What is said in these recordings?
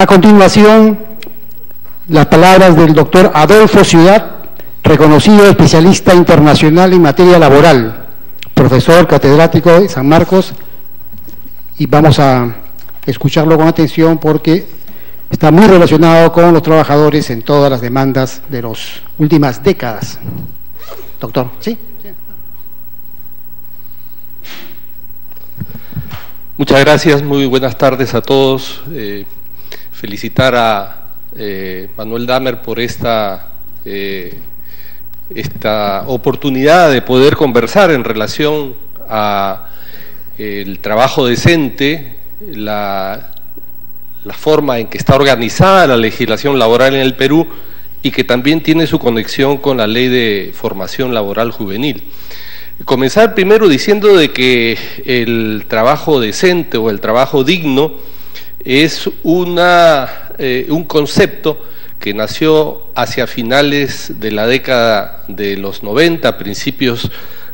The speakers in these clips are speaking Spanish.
A continuación, las palabras del doctor Adolfo Ciudad, reconocido especialista internacional en materia laboral, profesor catedrático de San Marcos, y vamos a escucharlo con atención porque está muy relacionado con los trabajadores en todas las demandas de las últimas décadas. Doctor, ¿sí? Muchas gracias, muy buenas tardes a todos. Felicitar a Manuel Damer por esta oportunidad de poder conversar en relación a el trabajo decente, la forma en que está organizada la legislación laboral en el Perú y que también tiene su conexión con la Ley de Formación Laboral Juvenil. Comenzar primero diciendo de que el trabajo decente o el trabajo digno es un concepto que nació hacia finales de la década de los 90, principios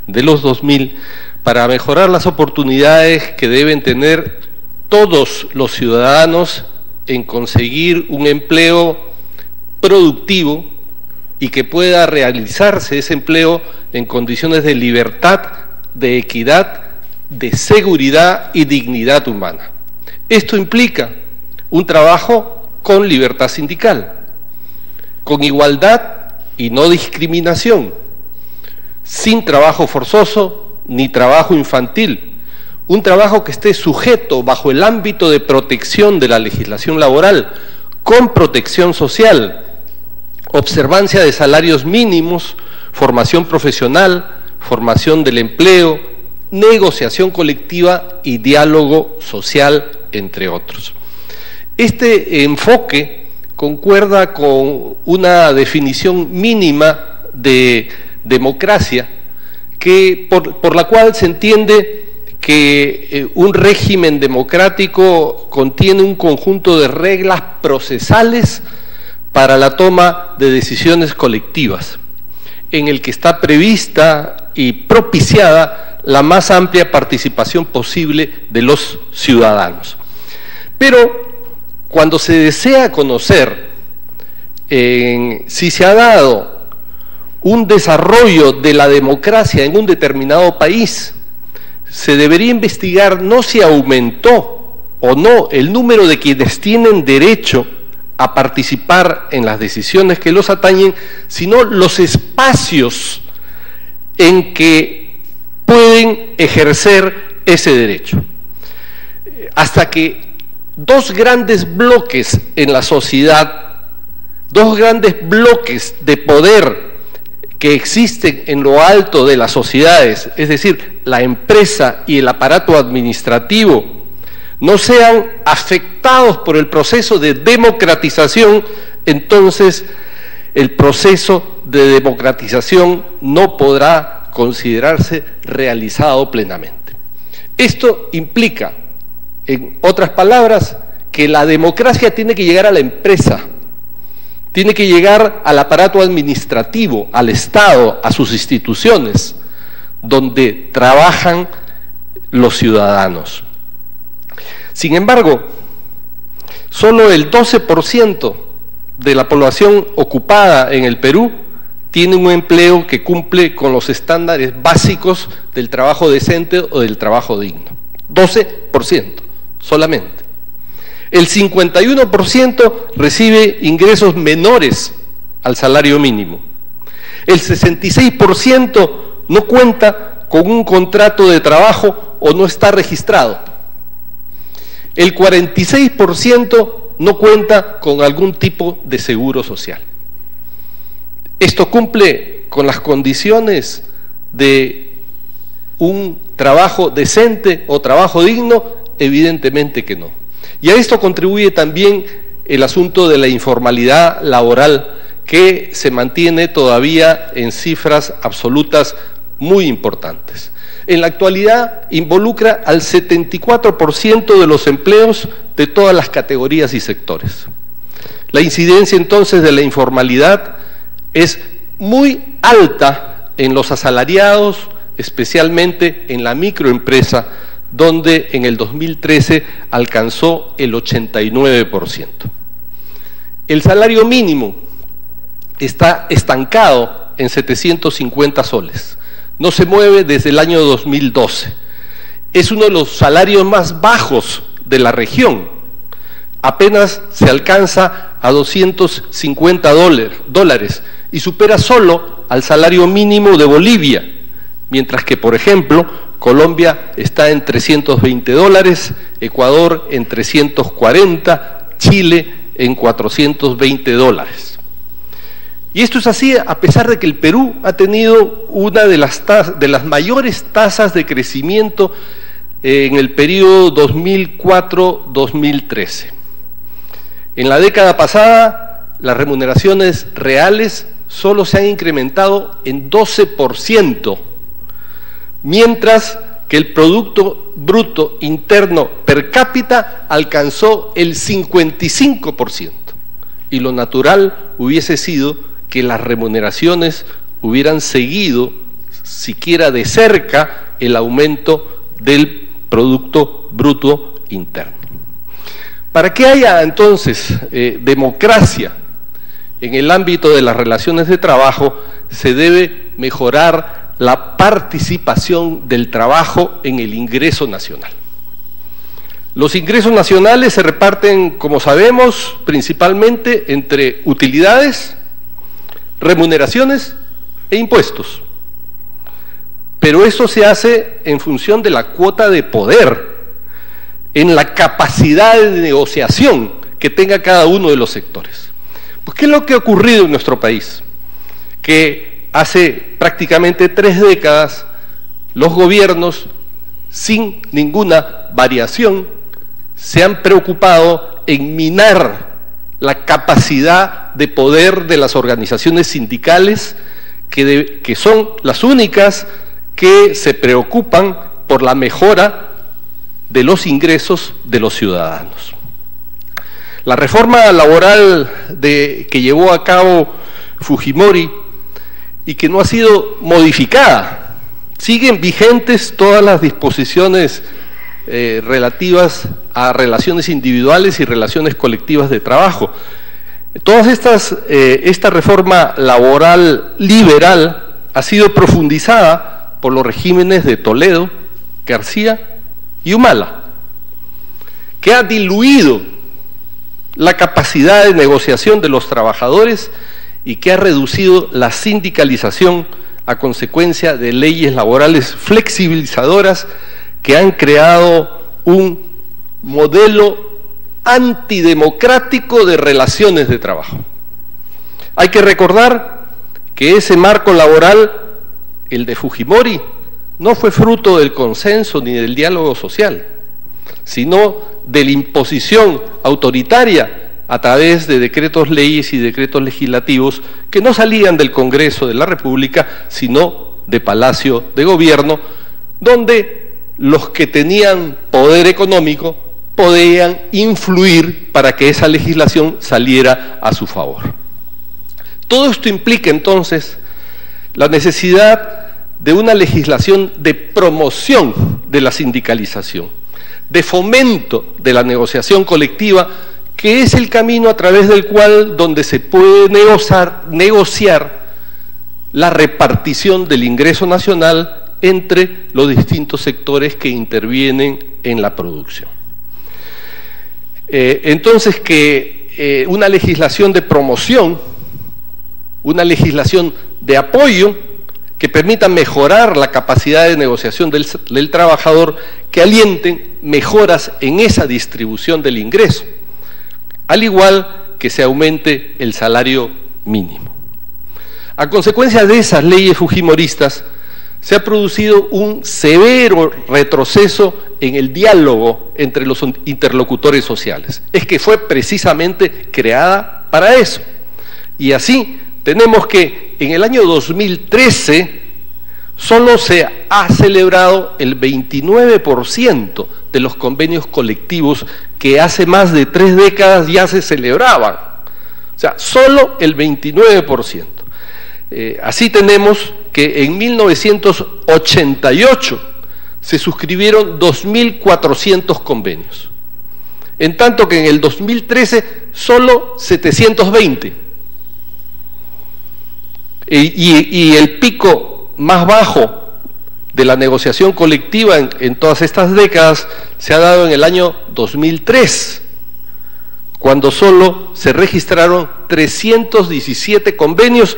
de los 2000, para mejorar las oportunidades que deben tener todos los ciudadanos en conseguir un empleo productivo y que pueda realizarse ese empleo en condiciones de libertad, de equidad, de seguridad y dignidad humana. Esto implica un trabajo con libertad sindical, con igualdad y no discriminación, sin trabajo forzoso ni trabajo infantil, un trabajo que esté sujeto bajo el ámbito de protección de la legislación laboral, con protección social, observancia de salarios mínimos, formación profesional, formación del empleo, negociación colectiva y diálogo social, entre otros. Este enfoque concuerda con una definición mínima de democracia por la cual se entiende que un régimen democrático contiene un conjunto de reglas procesales para la toma de decisiones colectivas, en el que está prevista y propiciada la más amplia participación posible de los ciudadanos. Pero cuando se desea conocer si se ha dado un desarrollo de la democracia en un determinado país, se debería investigar no si aumentó o no el número de quienes tienen derecho a participar en las decisiones que los atañen, sino los espacios en que pueden ejercer ese derecho. Hasta que dos grandes bloques en la sociedad, dos grandes bloques de poder que existen en lo alto de las sociedades, es decir, la empresa y el aparato administrativo, no sean afectados por el proceso de democratización, entonces el proceso de democratización no podrá considerarse realizado plenamente. Esto implica, en otras palabras, que la democracia tiene que llegar a la empresa, tiene que llegar al aparato administrativo, al Estado, a sus instituciones, donde trabajan los ciudadanos. Sin embargo, solo el 12% de la población ocupada en el Perú tiene un empleo que cumple con los estándares básicos del trabajo decente o del trabajo digno. 12% solamente. El 51% recibe ingresos menores al salario mínimo. El 66% no cuenta con un contrato de trabajo o no está registrado. El 46% no cuenta con algún tipo de seguro social. ¿Esto cumple con las condiciones de un trabajo decente o trabajo digno? Evidentemente que no. Y a esto contribuye también el asunto de la informalidad laboral, que se mantiene todavía en cifras absolutas muy importantes. En la actualidad involucra al 74% de los empleos de todas las categorías y sectores. La incidencia entonces de la informalidad es muy alta en los asalariados, especialmente en la microempresa, donde en el 2013 alcanzó el 89%. El salario mínimo está estancado en 750 soles. No se mueve desde el año 2012. Es uno de los salarios más bajos de la región. Apenas se alcanza a 250 dólares y supera solo al salario mínimo de Bolivia, mientras que, por ejemplo, Colombia está en 320 dólares, Ecuador en 340, Chile en 420 dólares. Y esto es así a pesar de que el Perú ha tenido una de las mayores tasas de crecimiento en el periodo 2004-2013. En la década pasada, las remuneraciones reales solo se han incrementado en 12%, mientras que el Producto Bruto Interno per cápita alcanzó el 55%, y lo natural hubiese sido que las remuneraciones hubieran seguido, siquiera de cerca, el aumento del Producto Bruto Interno. Para que haya entonces democracia en el ámbito de las relaciones de trabajo, se debe mejorar la participación del trabajo en el ingreso nacional. Los ingresos nacionales se reparten, como sabemos, principalmente entre utilidades, remuneraciones e impuestos. Pero esto se hace en función de la cuota de poder, en la capacidad de negociación que tenga cada uno de los sectores. Pues, ¿qué es lo que ha ocurrido en nuestro país? Que hace prácticamente 3 décadas los gobiernos, sin ninguna variación, se han preocupado en minar la capacidad de poder de las organizaciones sindicales, que son las únicas que se preocupan por la mejora de los ingresos de los ciudadanos. La reforma laboral que llevó a cabo Fujimori y que no ha sido modificada, siguen vigentes todas las disposiciones relativas a relaciones individuales y relaciones colectivas de trabajo. Esta reforma laboral liberal ha sido profundizada por los regímenes de Toledo, García y Humala, que ha diluido la capacidad de negociación de los trabajadores y que ha reducido la sindicalización a consecuencia de leyes laborales flexibilizadoras que han creado un modelo antidemocrático de relaciones de trabajo. Hay que recordar que ese marco laboral, el de Fujimori, no fue fruto del consenso ni del diálogo social, sino de la imposición autoritaria a través de decretos leyes y decretos legislativos que no salían del Congreso de la República, sino de Palacio de Gobierno, donde los que tenían poder económico podían influir para que esa legislación saliera a su favor. Todo esto implica entonces la necesidad de una legislación de promoción de la sindicalización, de fomento de la negociación colectiva, que es el camino a través del cual donde se puede negociar la repartición del ingreso nacional entre los distintos sectores que intervienen en la producción. Entonces, que una legislación de promoción, una legislación de apoyo, que permitan mejorar la capacidad de negociación del trabajador, que alienten mejoras en esa distribución del ingreso, al igual que se aumente el salario mínimo. A consecuencia de esas leyes fujimoristas, se ha producido un severo retroceso en el diálogo entre los interlocutores sociales. Es que fue precisamente creada para eso. Y así tenemos que en el año 2013 solo se ha celebrado el 29% de los convenios colectivos que hace más de 3 décadas ya se celebraban. O sea, solo el 29%. Así tenemos que en 1988 se suscribieron 2.400 convenios. en tanto que en el 2013 solo 720. Y el pico más bajo de la negociación colectiva en todas estas décadas se ha dado en el año 2003, cuando solo se registraron 317 convenios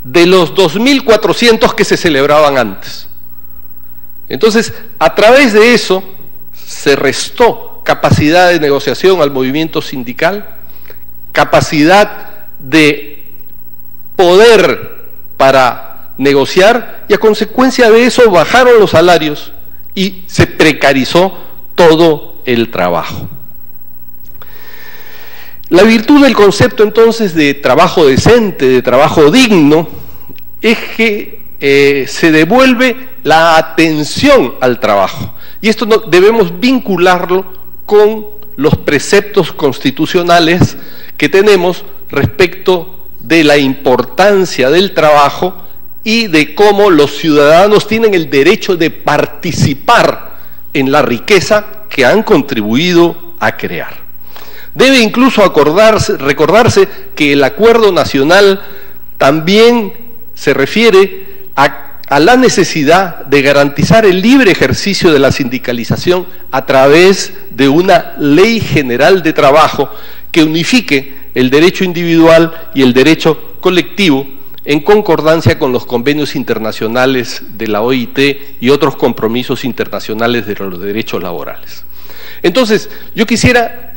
de los 2.400 que se celebraban antes. Entonces, a través de eso se restó capacidad de negociación al movimiento sindical, capacidad de poder para negociar, y a consecuencia de eso bajaron los salarios y se precarizó todo el trabajo. La virtud del concepto entonces de trabajo decente, de trabajo digno, es que se devuelve la atención al trabajo, y esto debemos vincularlo con los preceptos constitucionales que tenemos respecto de la importancia del trabajo y de cómo los ciudadanos tienen el derecho de participar en la riqueza que han contribuido a crear. Debe incluso recordarse que el Acuerdo Nacional también se refiere a la necesidad de garantizar el libre ejercicio de la sindicalización a través de una ley general de trabajo que unifique el derecho individual y el derecho colectivo en concordancia con los convenios internacionales de la OIT y otros compromisos internacionales de los derechos laborales. Entonces, yo quisiera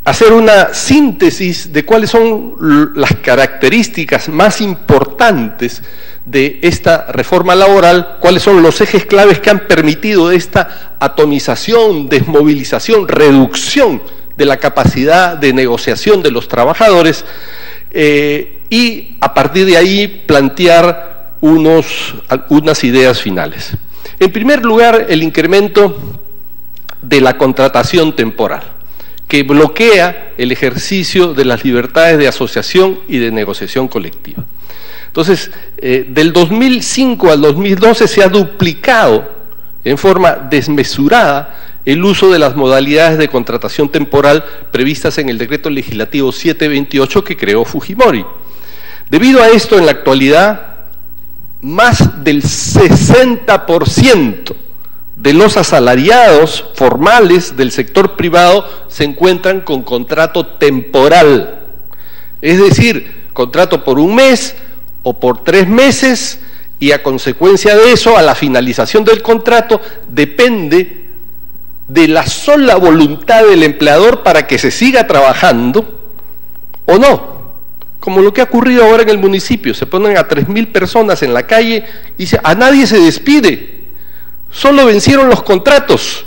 hacer una síntesis de cuáles son las características más importantes de esta reforma laboral, cuáles son los ejes claves que han permitido esta atomización, desmovilización, reducción de la capacidad de negociación de los trabajadores, y a partir de ahí plantear unas ideas finales. En primer lugar, el incremento de la contratación temporal, que bloquea el ejercicio de las libertades de asociación y de negociación colectiva. Entonces, del 2005 al 2012 se ha duplicado en forma desmesurada el uso de las modalidades de contratación temporal previstas en el decreto legislativo 728 que creó Fujimori. Debido a esto, en la actualidad, más del 60% de los asalariados formales del sector privado se encuentran con contrato temporal, es decir, contrato por un mes o por 3 meses, y a consecuencia de eso, a la finalización del contrato, depende de la sola voluntad del empleador para que se siga trabajando o no. Como lo que ha ocurrido ahora en el municipio, se ponen a 3.000 personas en la calle y a nadie se despide, solo vencieron los contratos,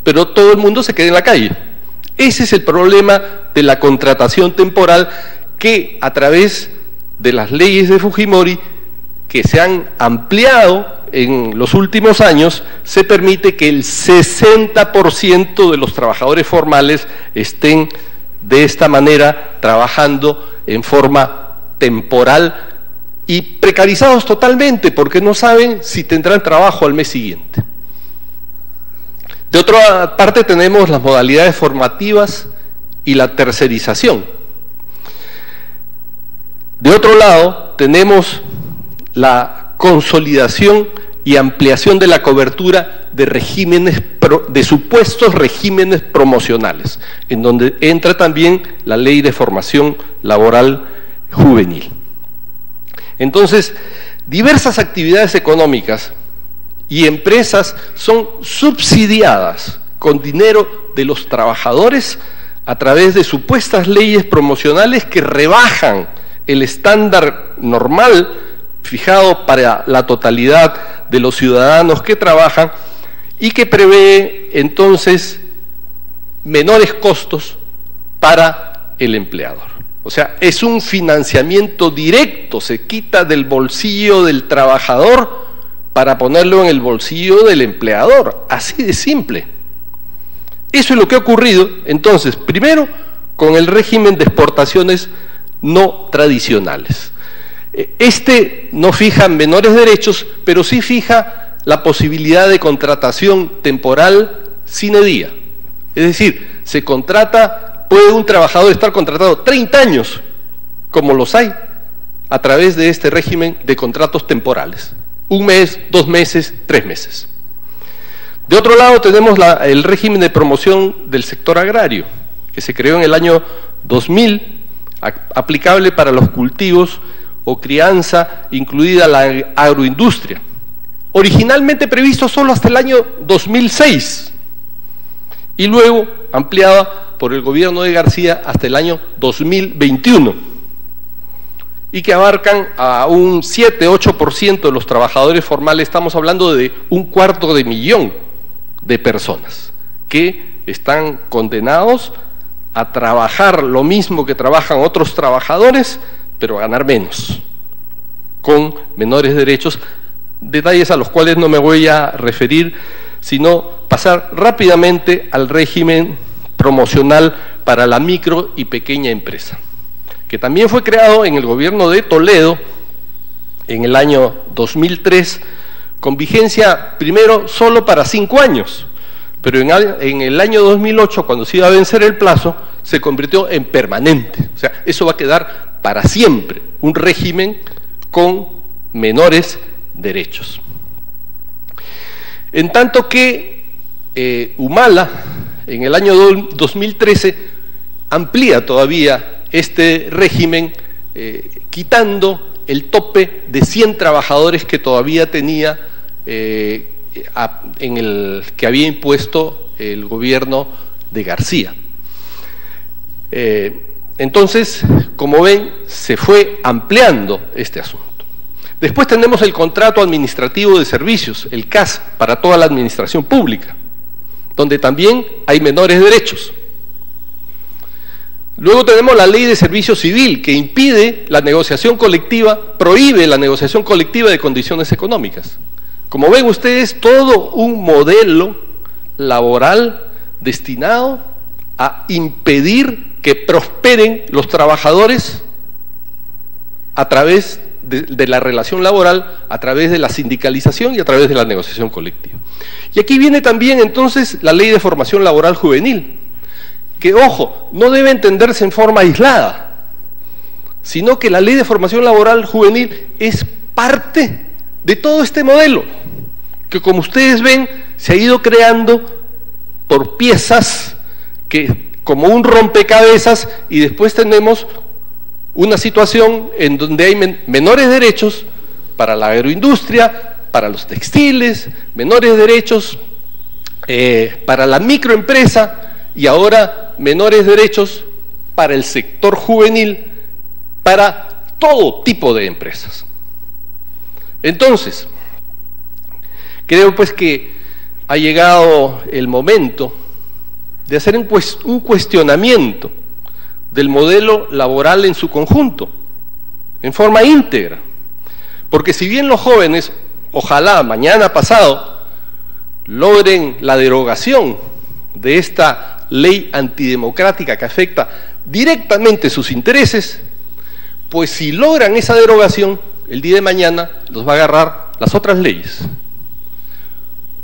pero todo el mundo se queda en la calle. Ese es el problema de la contratación temporal que a través de las leyes de Fujimori, que se han ampliado en los últimos años, se permite que el 60% de los trabajadores formales estén de esta manera trabajando en forma temporal y precarizados totalmente porque no saben si tendrán trabajo al mes siguiente. De otra parte tenemos las modalidades formativas y la tercerización. De otro lado tenemos la consolidación y ampliación de la cobertura de regímenes, de supuestos regímenes promocionales, en donde entra también la ley de formación laboral juvenil. Entonces, diversas actividades económicas y empresas son subsidiadas con dinero de los trabajadores a través de supuestas leyes promocionales que rebajan el estándar normal fijado para la totalidad de los ciudadanos que trabajan y que prevé entonces menores costos para el empleador. O sea, es un financiamiento directo, se quita del bolsillo del trabajador para ponerlo en el bolsillo del empleador, así de simple. Eso es lo que ha ocurrido entonces, primero, con el régimen de exportaciones no tradicionales. Este no fija menores derechos, pero sí fija la posibilidad de contratación temporal sine die. Es decir, se contrata, puede un trabajador estar contratado 30 años, como los hay, a través de este régimen de contratos temporales. 1 mes, 2 meses, 3 meses. De otro lado tenemos el régimen de promoción del sector agrario, que se creó en el año 2000, aplicable para los cultivos o crianza, incluida la agroindustria. Originalmente previsto solo hasta el año 2006 y luego ampliada por el gobierno de García hasta el año 2021 y que abarcan a un 7-8% de los trabajadores formales. Estamos hablando de 250.000 de personas que están condenados a trabajar lo mismo que trabajan otros trabajadores, pero a ganar menos, con menores derechos, detalles a los cuales no me voy a referir, sino pasar rápidamente al régimen promocional para la micro y pequeña empresa, que también fue creado en el gobierno de Toledo en el año 2003, con vigencia primero solo para 5 años, pero en el año 2008, cuando se iba a vencer el plazo, se convirtió en permanente. O sea, eso va a quedar para siempre, un régimen con menores derechos. En tanto que Humala, en el año 2013, amplía todavía este régimen, quitando el tope de 100 trabajadores que todavía tenía en el que había impuesto el gobierno de García. Entonces, como ven, se fue ampliando este asunto. Después tenemos el contrato administrativo de servicios, el CAS, para toda la administración pública, donde también hay menores derechos. Luego tenemos la ley de servicio civil, que impide la negociación colectiva, prohíbe la negociación colectiva de condiciones económicas. Como ven ustedes, todo un modelo laboral destinado a impedir que prosperen los trabajadores a través de la relación laboral, a través de la sindicalización y a través de la negociación colectiva. Y aquí viene también entonces la ley de formación laboral juvenil, que, ojo, no debe entenderse en forma aislada, sino que la ley de formación laboral juvenil es parte de todo este modelo, que, como ustedes ven, se ha ido creando por piezas, que como un rompecabezas, y después tenemos una situación en donde hay menores derechos para la agroindustria, para los textiles, menores derechos para la microempresa, y ahora menores derechos para el sector juvenil, para todo tipo de empresas. Entonces, creo pues que ha llegado el momento de hacer un cuestionamiento del modelo laboral en su conjunto, en forma íntegra, porque si bien los jóvenes, ojalá mañana pasado, logren la derogación de esta ley antidemocrática que afecta directamente sus intereses, pues si logran esa derogación, el día de mañana los va a agarrar las otras leyes,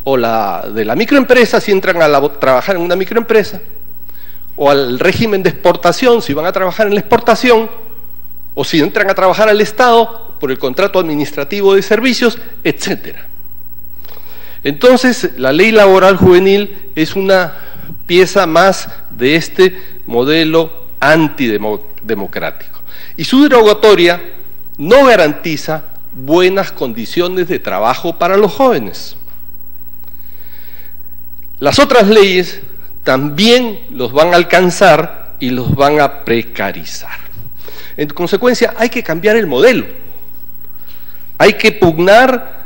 o la de la microempresa si entran a trabajar en una microempresa, o al régimen de exportación si van a trabajar en la exportación, o si entran a trabajar al Estado por el contrato administrativo de servicios, etcétera. Entonces, la ley laboral juvenil es una pieza más de este modelo antidemocrático. Y su derogatoria no garantiza buenas condiciones de trabajo para los jóvenes. Las otras leyes también los van a alcanzar y los van a precarizar. En consecuencia, hay que cambiar el modelo. Hay que pugnar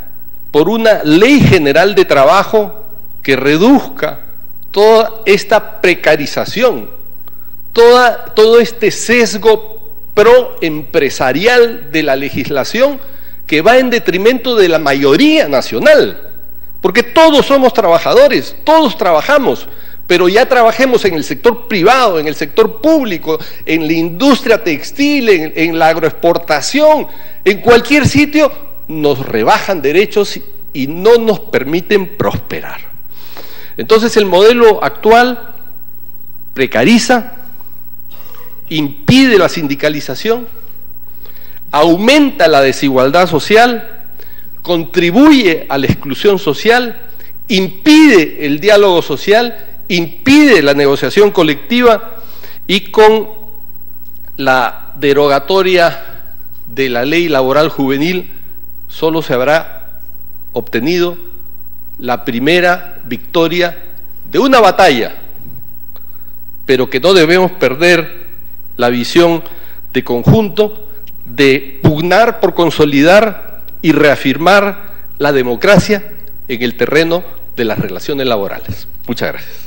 por una ley general de trabajo que reduzca toda esta precarización, todo este sesgo proempresarial de la legislación que va en detrimento de la mayoría nacional, porque todos somos trabajadores, todos trabajamos, pero ya trabajemos en el sector privado, en el sector público, en la industria textil, en la agroexportación, en cualquier sitio, nos rebajan derechos y no nos permiten prosperar. Entonces el modelo actual precariza, impide la sindicalización, aumenta la desigualdad social, contribuye a la exclusión social, impide el diálogo social, impide la negociación colectiva y con la derogatoria de la ley laboral juvenil solo se habrá obtenido la primera victoria de una batalla, pero que no debemos perder la visión de conjunto de pugnar por consolidar y reafirmar la democracia en el terreno de las relaciones laborales. Muchas gracias.